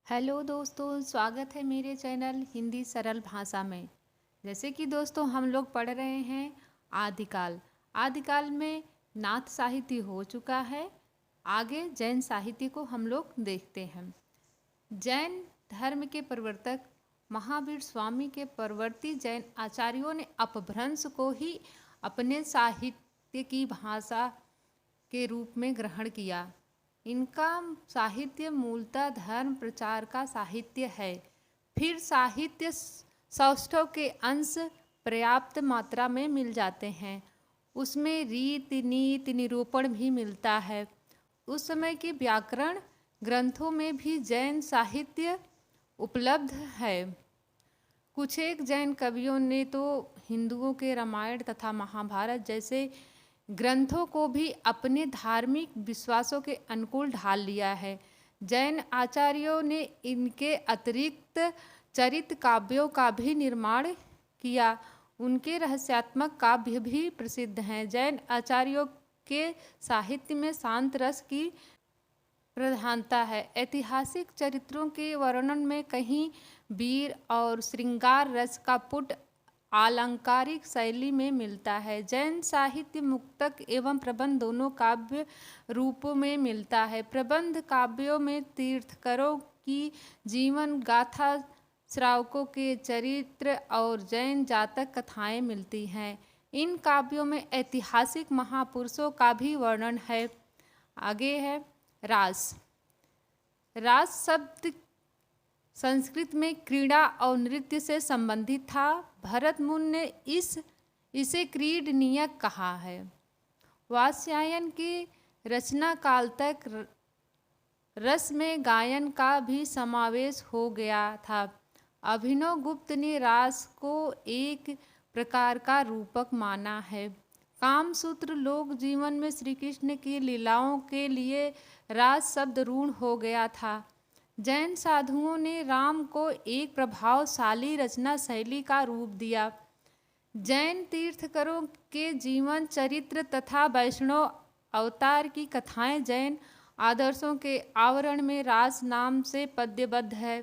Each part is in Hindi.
हेलो दोस्तों, स्वागत है मेरे चैनल हिंदी सरल भाषा में। जैसे कि दोस्तों हम लोग पढ़ रहे हैं आदिकाल। आदिकाल में नाथ साहित्य हो चुका है। आगे जैन साहित्य को हम लोग देखते हैं। जैन धर्म के प्रवर्तक महावीर स्वामी के परवर्ती जैन आचार्यों ने अपभ्रंश को ही अपने साहित्य की भाषा के रूप में ग्रहण किया। इनका साहित्य मूलतः धर्म प्रचार का साहित्य है। फिर साहित्य सौष्ठव के अंश पर्याप्त मात्रा में मिल जाते हैं। उसमें रीति नीति निरूपण भी मिलता है। उस समय के व्याकरण ग्रंथों में भी जैन साहित्य उपलब्ध है। कुछ एक जैन कवियों ने तो हिंदुओं के रामायण तथा महाभारत जैसे ग्रंथों को भी अपने धार्मिक विश्वासों के अनुकूल ढाल लिया है। जैन आचार्यों ने इनके अतिरिक्त चरित्र काव्यों का भी निर्माण किया। उनके रहस्यात्मक काव्य भी प्रसिद्ध हैं। जैन आचार्यों के साहित्य में शांत रस की प्रधानता है। ऐतिहासिक चरित्रों के वर्णन में कहीं वीर और श्रृंगार रस का पुट आलंकारिक शैली में मिलता है। जैन साहित्य मुक्तक एवं प्रबंध दोनों काव्य रूपों में मिलता है। प्रबंध काव्यों में तीर्थंकरों की जीवन गाथा, श्रावकों के चरित्र और जैन जातक कथाएं मिलती हैं। इन काव्यों में ऐतिहासिक महापुरुषों का भी वर्णन है। आगे है रास। रास शब्द संस्कृत में क्रीड़ा और नृत्य से संबंधित था। भरत मुनि ने इसे क्रीडनीय कहा है। वात्स्यायन की रचना काल तक रस में गायन का भी समावेश हो गया था। अभिनव गुप्त ने रास को एक प्रकार का रूपक माना है। कामसूत्र लोक जीवन में श्री कृष्ण की लीलाओं के लिए रास शब्द रूढ़ हो गया था। जैन साधुओं ने राम को एक प्रभावशाली रचना शैली का रूप दिया। जैन तीर्थंकरों के जीवन चरित्र तथा वैष्णव अवतार की कथाएं जैन आदर्शों के आवरण में रास नाम से पद्यबद्ध है।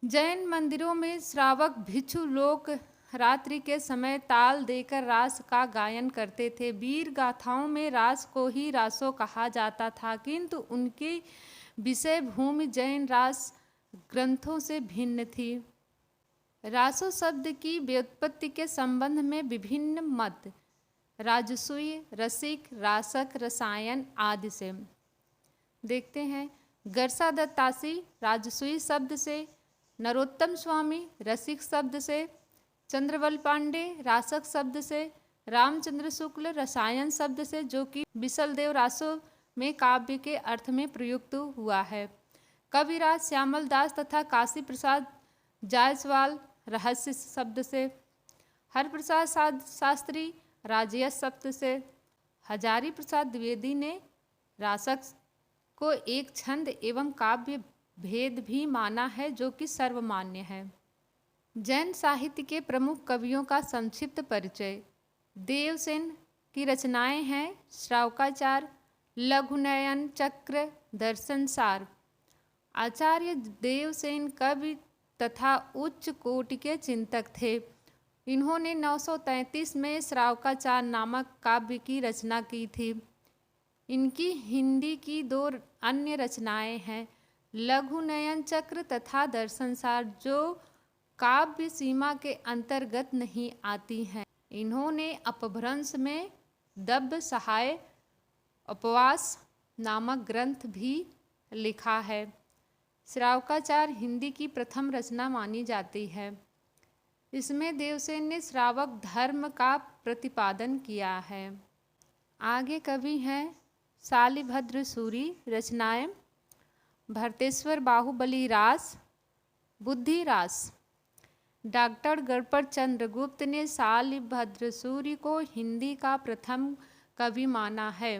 जैन मंदिरों में श्रावक भिक्षु लोग रात्रि के समय ताल देकर रास का गायन करते थे। वीर गाथाओं में रास को ही रासो कहा जाता था, किंतु उनकी विषय भूमि जैन रास ग्रंथों से भिन्न थी। रासो शब्द की व्युत्पत्ति के संबंध में विभिन्न मत राजसूय, रसिक, रासक, रसायन आदि से देखते हैं। गरसा दत्तासी राजसूय शब्द से, नरोत्तम स्वामी रसिक शब्द से, चंद्रबल पांडे रासक शब्द से, रामचंद्र शुक्ल रसायन शब्द से, जो कि बिसलदेव रासो में काव्य के अर्थ में प्रयुक्त हुआ है। कविराज श्यामल दास तथा काशी प्रसाद जायसवाल रहस्य शब्द से, हरप्रसाद शास्त्री राजयश शब्द से, हजारी प्रसाद द्विवेदी ने रासक को एक छंद एवं काव्य भेद भी माना है, जो कि सर्वमान्य है। जैन साहित्य के प्रमुख कवियों का संक्षिप्त परिचय। देवसेन की रचनाएं हैं श्रावकाचार, लघुनयन चक्र, दर्शन सार। आचार्य देवसेन कवि तथा उच्च कोटि के चिंतक थे। इन्होंने 933 में श्रावकाचार नामक काव्य की रचना की थी। इनकी हिंदी की दो अन्य रचनाएं हैं, लघुनयन चक्र तथा दर्शन सार, जो काव्य सीमा के अंतर्गत नहीं आती हैं। इन्होंने अपभ्रंश में दब्ब सहाय उपवास नामक ग्रंथ भी लिखा है। श्रावकाचार हिंदी की प्रथम रचना मानी जाती है। इसमें देवसेन ने श्रावक धर्म का प्रतिपादन किया है। आगे कवि हैं शालिभद्र सूरी। रचनाएं भरतेश्वर बाहुबली रास, बुद्धि रास। डॉक्टर गणपत चंद्रगुप्त ने शालिभद्र सूरी को हिंदी का प्रथम कवि माना है।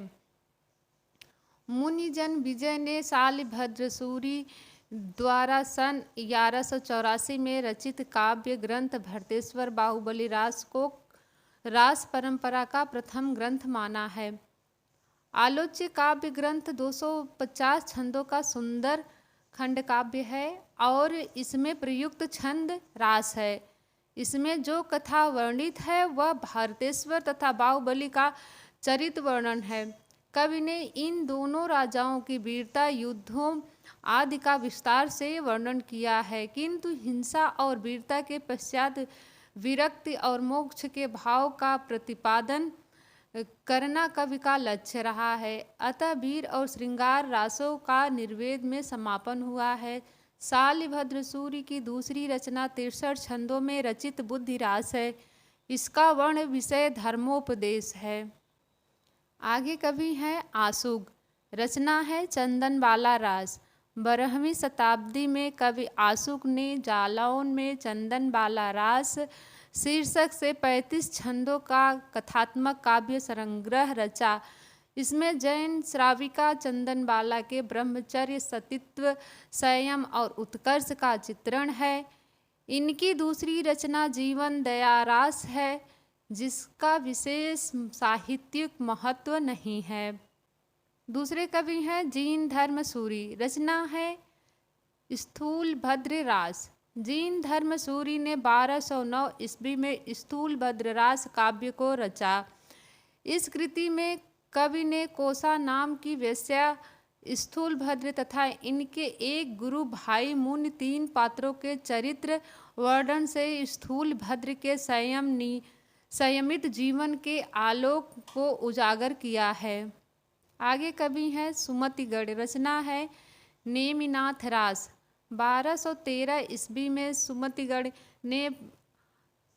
मुनिजन विजय ने शालिभद्र सूरी द्वारा सन 1184 में रचित काव्य ग्रंथ भरतेश्वर बाहुबली रास को रास परंपरा का प्रथम ग्रंथ माना है। आलोच्य काव्य ग्रंथ 250 छंदों का सुंदर खंड काव्य है और इसमें प्रयुक्त छंद रास है। इसमें जो कथा वर्णित है वह भारतेश्वर तथा बाहुबली का चरित्र वर्णन है। कवि ने इन दोनों राजाओं की वीरता, युद्धों आदि का विस्तार से वर्णन किया है, किंतु हिंसा और वीरता के पश्चात विरक्ति और मोक्ष के भाव का प्रतिपादन करना कवि का लक्ष्य रहा है। अतः वीर और श्रृंगार रासों का निर्वेद में समापन हुआ है। शालिभद्र सूरि की दूसरी रचना 63 छंदों में रचित बुद्धि रास है। इसका वर्ण विषय धर्मोपदेश है। आगे कवि हैं आशुक, रचना है चंदनबाला रास। 12वीं शताब्दी में कवि आशुक ने जालौन में चंदनबाला रास शीर्षक से 35 छंदों का कथात्मक काव्य संग्रह रचा। इसमें जैन श्राविका चंदनबाला के ब्रह्मचर्य, सतीत्व, संयम और उत्कर्ष का चित्रण है। इनकी दूसरी रचना जीवन दया रास है, जिसका विशेष साहित्यिक महत्व नहीं है। दूसरे कवि हैं जीन धर्म सूरि, रचना है स्थूलभद्र रास। जीन धर्म सूरि ने 1209 ईस्वी में स्थूलभद्र रास काव्य को रचा। इस कृति में कवि ने कोसा नाम की वेश्या स्थूलभद्र तथा इनके एक गुरु भाई मुनि 3 पात्रों के चरित्र वर्णन से स्थूलभद्र के संयमित जीवन के आलोक को उजागर किया है। आगे कवि हैं सुमतिगढ़, रचना है नेमिनाथ रास। 1213 ईस्वी में सुमतिगढ़ ने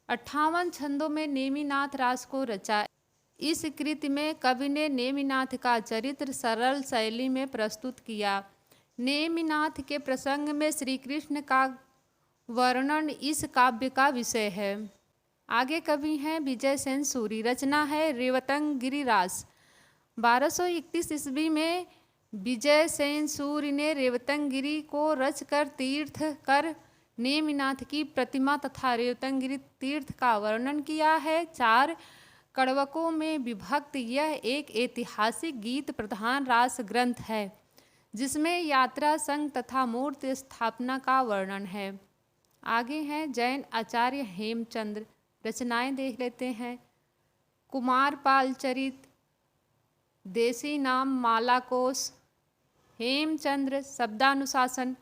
58 छंदों में नेमिनाथ रास को रचा। इस कृति में कवि ने नेमिनाथ का चरित्र सरल शैली में प्रस्तुत किया। नेमिनाथ के प्रसंग में श्री कृष्ण का वर्णन इस काव्य का विषय है। आगे कवि हैं विजय सेन सूरि, रचना है रेवतंगिरी रास। 1231 ईस्वी में विजय सेन सूरि ने रेवतंगिरी को रचकर तीर्थ कर नेमिनाथ की प्रतिमा तथा रेवतंगिरी तीर्थ का वर्णन किया है। 4 कड़वकों में विभक्त यह एक ऐतिहासिक गीत प्रधान रास ग्रंथ है, जिसमें यात्रा संघ तथा मूर्ति स्थापना का वर्णन है। आगे हैं जैन आचार्य हेमचंद्र, रचनाएं देख लेते हैं। कुमारपाल चरित, देसी नाम मालाकोश, हेमचंद्र शब्दानुशासन,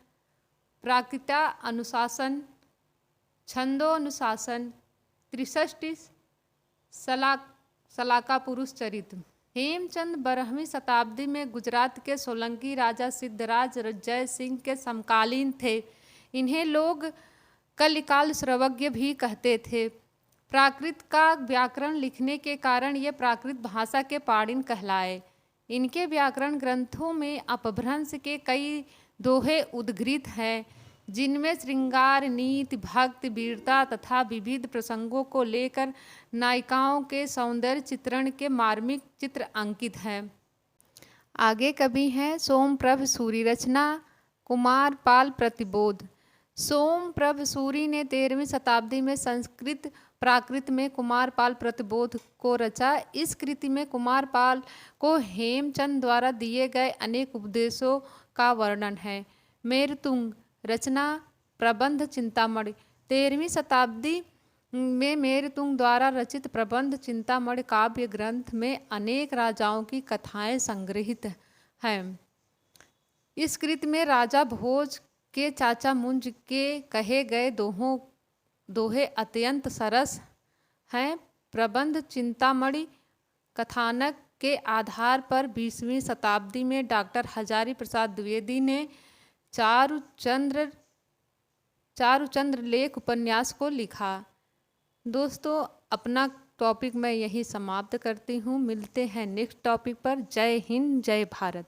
प्राकृता अनुशासन, छंदोनुशासन, 63 सलाका पुरुष चरित्र। हेमचंद 12वीं शताब्दी में गुजरात के सोलंकी राजा सिद्धराज जय सिंह के समकालीन थे। इन्हें लोग कलिकाल सर्वज्ञ भी कहते थे। प्राकृत का व्याकरण लिखने के कारण ये प्राकृत भाषा के पाणिन कहलाए। इनके व्याकरण ग्रंथों में अपभ्रंश के कई दोहे उद्धृत हैं, जिनमें श्रृंगार, नीति, भक्ति, वीरता तथा विविध प्रसंगों को लेकर नायिकाओं के सौंदर्य चित्रण के मार्मिक चित्र अंकित हैं। आगे कवि हैं सोमप्रभ सूरि, रचना कुमारपाल प्रतिबोध। सोमप्रभ सूरि ने 13वीं शताब्दी में संस्कृत प्राकृत में कुमारपाल प्रतिबोध को रचा। इस कृति में कुमारपाल को हेमचंद द्वारा दिए गए अनेक उपदेशों का वर्णन है। मेरुतुंग, रचना प्रबंध चिंतामणि। 13वीं शताब्दी में मेरुतुंग द्वारा रचित प्रबंध चिंतामणि काव्य ग्रंथ में अनेक राजाओं की कथाएं संग्रहित हैं। इस कृति में राजा भोज के चाचा मुंज के कहे गए दोहे अत्यंत सरस हैं। प्रबंध चिंतामणि कथानक के आधार पर 20वीं शताब्दी में डॉक्टर हजारी प्रसाद द्विवेदी ने चारुचंद्र लेख उपन्यास को लिखा। दोस्तों, अपना टॉपिक मैं यही समाप्त करती हूँ। मिलते हैं नेक्स्ट टॉपिक पर। जय हिंद, जय भारत।